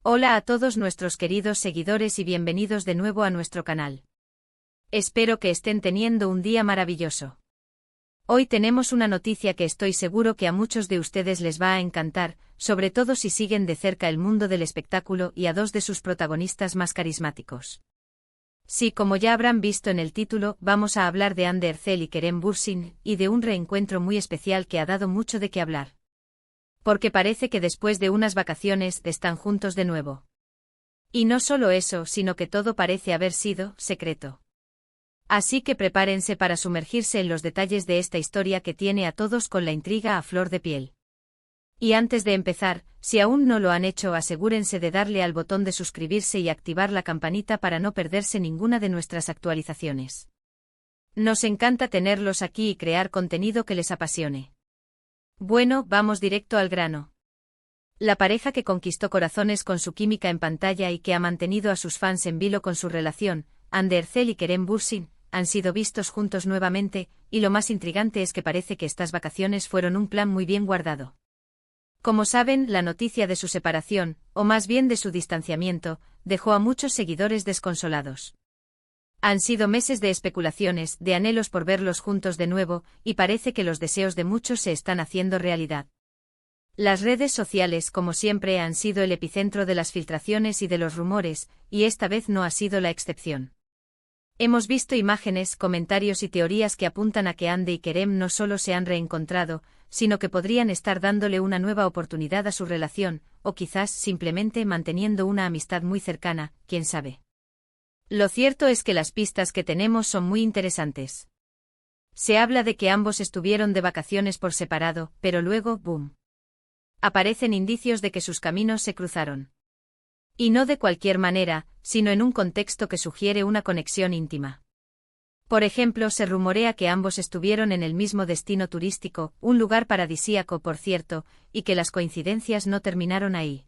Hola a todos nuestros queridos seguidores y bienvenidos de nuevo a nuestro canal. Espero que estén teniendo un día maravilloso. Hoy tenemos una noticia que estoy seguro que a muchos de ustedes les va a encantar, sobre todo si siguen de cerca el mundo del espectáculo y a dos de sus protagonistas más carismáticos. Sí, como ya habrán visto en el título, vamos a hablar de Hande Erçel y Kerem Bürsin, y de un reencuentro muy especial que ha dado mucho de qué hablar. Porque parece que después de unas vacaciones están juntos de nuevo. Y no solo eso, sino que todo parece haber sido secreto. Así que prepárense para sumergirse en los detalles de esta historia que tiene a todos con la intriga a flor de piel. Y antes de empezar, si aún no lo han hecho, asegúrense de darle al botón de suscribirse y activar la campanita para no perderse ninguna de nuestras actualizaciones. Nos encanta tenerlos aquí y crear contenido que les apasione. Bueno, vamos directo al grano. La pareja que conquistó corazones con su química en pantalla y que ha mantenido a sus fans en vilo con su relación, Hande Erçel y Kerem Bürsin, han sido vistos juntos nuevamente, y lo más intrigante es que parece que estas vacaciones fueron un plan muy bien guardado. Como saben, la noticia de su separación, o más bien de su distanciamiento, dejó a muchos seguidores desconsolados. Han sido meses de especulaciones, de anhelos por verlos juntos de nuevo, y parece que los deseos de muchos se están haciendo realidad. Las redes sociales, como siempre, han sido el epicentro de las filtraciones y de los rumores, y esta vez no ha sido la excepción. Hemos visto imágenes, comentarios y teorías que apuntan a que Hande y Kerem no solo se han reencontrado, sino que podrían estar dándole una nueva oportunidad a su relación, o quizás simplemente manteniendo una amistad muy cercana, quién sabe. Lo cierto es que las pistas que tenemos son muy interesantes. Se habla de que ambos estuvieron de vacaciones por separado, pero luego, ¡boom!, aparecen indicios de que sus caminos se cruzaron. Y no de cualquier manera, sino en un contexto que sugiere una conexión íntima. Por ejemplo, se rumorea que ambos estuvieron en el mismo destino turístico, un lugar paradisíaco por cierto, y que las coincidencias no terminaron ahí.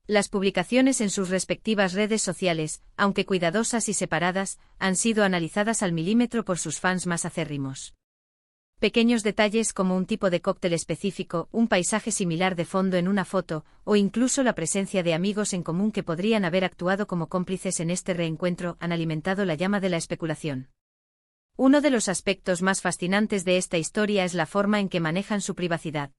Las publicaciones en sus respectivas redes sociales, aunque cuidadosas y separadas, han sido analizadas al milímetro por sus fans más acérrimos. Pequeños detalles como un tipo de cóctel específico, un paisaje similar de fondo en una foto, o incluso la presencia de amigos en común que podrían haber actuado como cómplices en este reencuentro han alimentado la llama de la especulación. Uno de los aspectos más fascinantes de esta historia es la forma en que manejan su privacidad.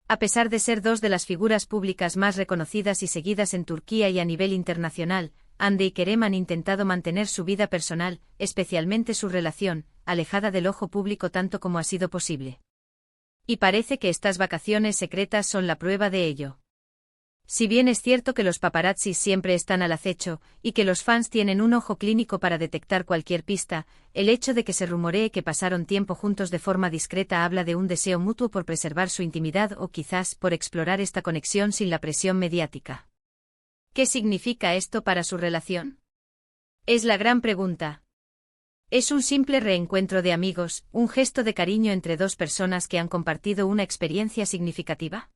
A pesar de ser dos de las figuras públicas más reconocidas y seguidas en Turquía y a nivel internacional, Hande y Kerem han intentado mantener su vida personal, especialmente su relación, alejada del ojo público tanto como ha sido posible. Y parece que estas vacaciones secretas son la prueba de ello. Si bien es cierto que los paparazzis siempre están al acecho, y que los fans tienen un ojo clínico para detectar cualquier pista, el hecho de que se rumoree que pasaron tiempo juntos de forma discreta habla de un deseo mutuo por preservar su intimidad o quizás por explorar esta conexión sin la presión mediática. ¿Qué significa esto para su relación? Es la gran pregunta. ¿Es un simple reencuentro de amigos, un gesto de cariño entre dos personas que han compartido una experiencia significativa?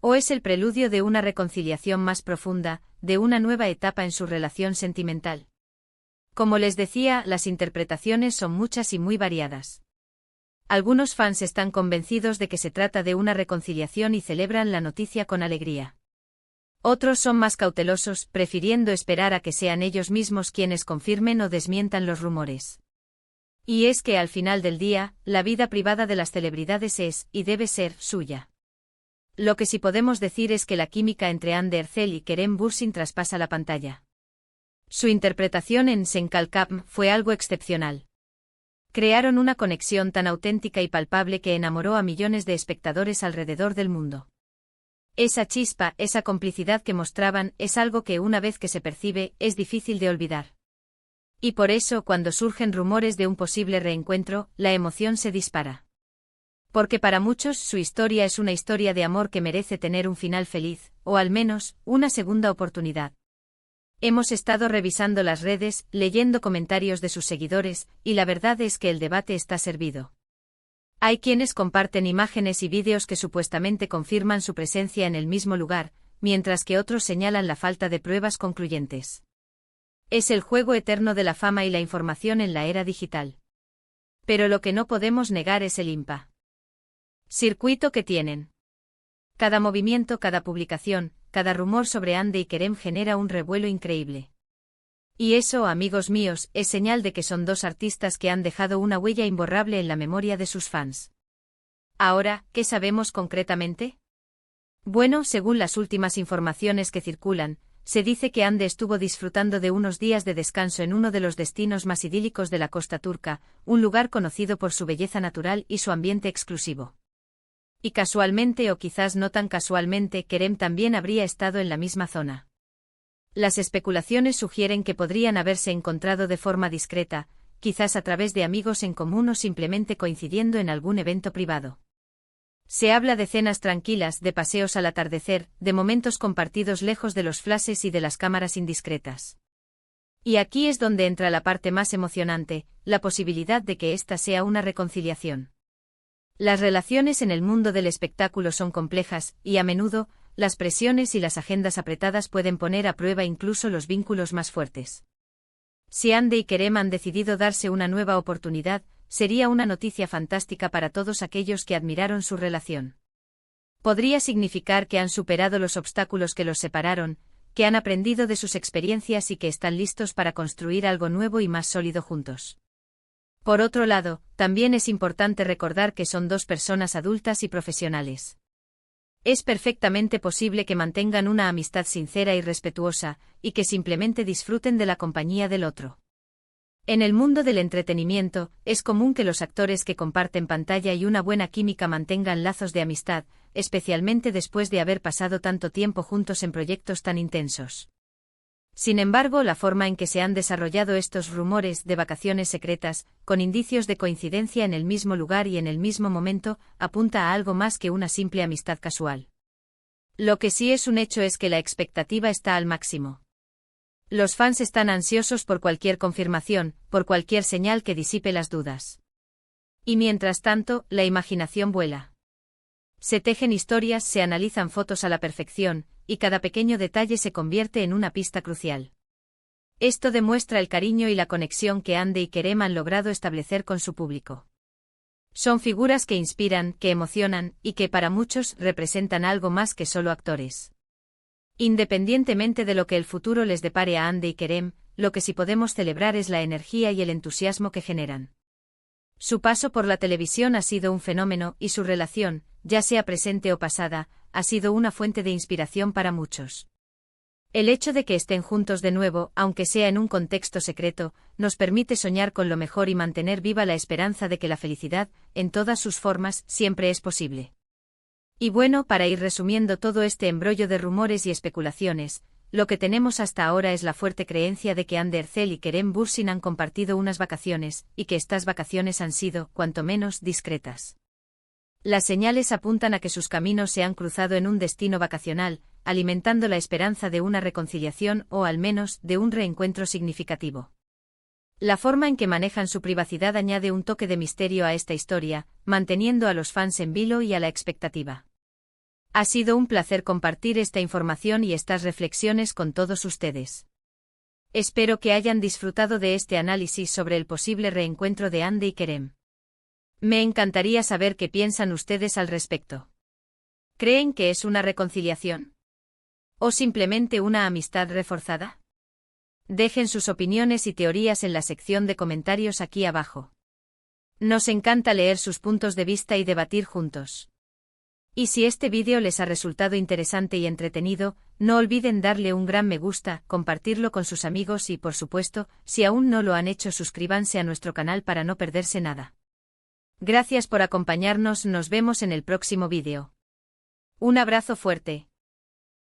¿O es el preludio de una reconciliación más profunda, de una nueva etapa en su relación sentimental? Como les decía, las interpretaciones son muchas y muy variadas. Algunos fans están convencidos de que se trata de una reconciliación y celebran la noticia con alegría. Otros son más cautelosos, prefiriendo esperar a que sean ellos mismos quienes confirmen o desmientan los rumores. Y es que al final del día, la vida privada de las celebridades es, y debe ser, suya. Lo que sí podemos decir es que la química entre Hande Erçel y Kerem Bürsin traspasa la pantalla. Su interpretación en Sen Kalkam fue algo excepcional. Crearon una conexión tan auténtica y palpable que enamoró a millones de espectadores alrededor del mundo. Esa chispa, esa complicidad que mostraban, es algo que una vez que se percibe, es difícil de olvidar. Y por eso, cuando surgen rumores de un posible reencuentro, la emoción se dispara. Porque para muchos su historia es una historia de amor que merece tener un final feliz, o al menos, una segunda oportunidad. Hemos estado revisando las redes, leyendo comentarios de sus seguidores, y la verdad es que el debate está servido. Hay quienes comparten imágenes y vídeos que supuestamente confirman su presencia en el mismo lugar, mientras que otros señalan la falta de pruebas concluyentes. Es el juego eterno de la fama y la información en la era digital. Pero lo que no podemos negar es el circuito que tienen. Cada movimiento, cada publicación, cada rumor sobre Hande y Kerem genera un revuelo increíble. Y eso, amigos míos, es señal de que son dos artistas que han dejado una huella imborrable en la memoria de sus fans. Ahora, ¿qué sabemos concretamente? Bueno, según las últimas informaciones que circulan, se dice que Hande estuvo disfrutando de unos días de descanso en uno de los destinos más idílicos de la costa turca, un lugar conocido por su belleza natural y su ambiente exclusivo. Y casualmente o quizás no tan casualmente, Kerem también habría estado en la misma zona. Las especulaciones sugieren que podrían haberse encontrado de forma discreta, quizás a través de amigos en común o simplemente coincidiendo en algún evento privado. Se habla de cenas tranquilas, de paseos al atardecer, de momentos compartidos lejos de los flashes y de las cámaras indiscretas. Y aquí es donde entra la parte más emocionante, la posibilidad de que esta sea una reconciliación. Las relaciones en el mundo del espectáculo son complejas, y a menudo, las presiones y las agendas apretadas pueden poner a prueba incluso los vínculos más fuertes. Si Hande y Kerem han decidido darse una nueva oportunidad, sería una noticia fantástica para todos aquellos que admiraron su relación. Podría significar que han superado los obstáculos que los separaron, que han aprendido de sus experiencias y que están listos para construir algo nuevo y más sólido juntos. Por otro lado, también es importante recordar que son dos personas adultas y profesionales. Es perfectamente posible que mantengan una amistad sincera y respetuosa, y que simplemente disfruten de la compañía del otro. En el mundo del entretenimiento, es común que los actores que comparten pantalla y una buena química mantengan lazos de amistad, especialmente después de haber pasado tanto tiempo juntos en proyectos tan intensos. Sin embargo, la forma en que se han desarrollado estos rumores de vacaciones secretas, con indicios de coincidencia en el mismo lugar y en el mismo momento, apunta a algo más que una simple amistad casual. Lo que sí es un hecho es que la expectativa está al máximo. Los fans están ansiosos por cualquier confirmación, por cualquier señal que disipe las dudas. Y mientras tanto, la imaginación vuela. Se tejen historias, se analizan fotos a la perfección, y cada pequeño detalle se convierte en una pista crucial. Esto demuestra el cariño y la conexión que Hande y Kerem han logrado establecer con su público. Son figuras que inspiran, que emocionan, y que para muchos representan algo más que solo actores. Independientemente de lo que el futuro les depare a Hande y Kerem, lo que sí podemos celebrar es la energía y el entusiasmo que generan. Su paso por la televisión ha sido un fenómeno y su relación, ya sea presente o pasada, ha sido una fuente de inspiración para muchos. El hecho de que estén juntos de nuevo, aunque sea en un contexto secreto, nos permite soñar con lo mejor y mantener viva la esperanza de que la felicidad, en todas sus formas, siempre es posible. Y bueno, para ir resumiendo todo este embrollo de rumores y especulaciones, lo que tenemos hasta ahora es la fuerte creencia de que Hande Erçel y Kerem Bürsin han compartido unas vacaciones, y que estas vacaciones han sido, cuanto menos, discretas. Las señales apuntan a que sus caminos se han cruzado en un destino vacacional, alimentando la esperanza de una reconciliación o al menos de un reencuentro significativo. La forma en que manejan su privacidad añade un toque de misterio a esta historia, manteniendo a los fans en vilo y a la expectativa. Ha sido un placer compartir esta información y estas reflexiones con todos ustedes. Espero que hayan disfrutado de este análisis sobre el posible reencuentro de Hande y Kerem. Me encantaría saber qué piensan ustedes al respecto. ¿Creen que es una reconciliación? ¿O simplemente una amistad reforzada? Dejen sus opiniones y teorías en la sección de comentarios aquí abajo. Nos encanta leer sus puntos de vista y debatir juntos. Y si este vídeo les ha resultado interesante y entretenido, no olviden darle un gran me gusta, compartirlo con sus amigos y, por supuesto, si aún no lo han hecho, suscríbanse a nuestro canal para no perderse nada. Gracias por acompañarnos, nos vemos en el próximo vídeo. Un abrazo fuerte.